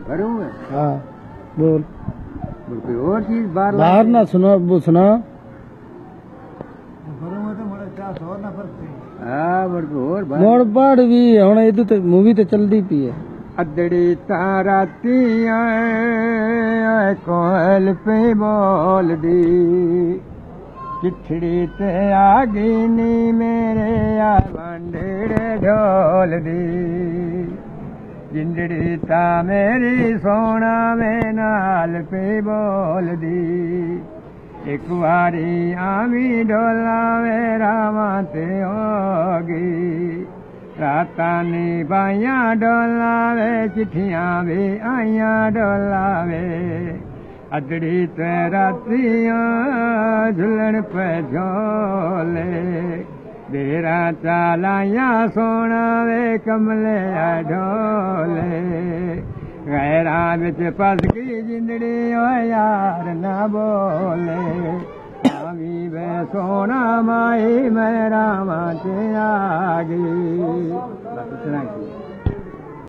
करूँ मैं? हाँ बोल। कोई और चीज बाहर ना सुनो, वो सुना। हाँ और मोड़ पाड़ भी हुण इधर ते मूवी ते चलदी पई है। अदड़ी ताराती कोयल पे बोल दी चिठड़ी ते आगिनी मेरे वंडेड़े ढोल दी जिंदड़ी ता मेरी सोना में नाल पे बोल दी एक बारी आमी डोला मेरा माते होगी रातानी बाइया डोलावे चिट्ठियां भी आइया डोलावे अदड़ी ते रातियां झुलन पे झोले देरा चालाइया सोना वे कमले ढोले गैरा बिच फस की जिंदड़ी ओ यार ना बोले आवी वे सोना माई मेरा माते आ गई।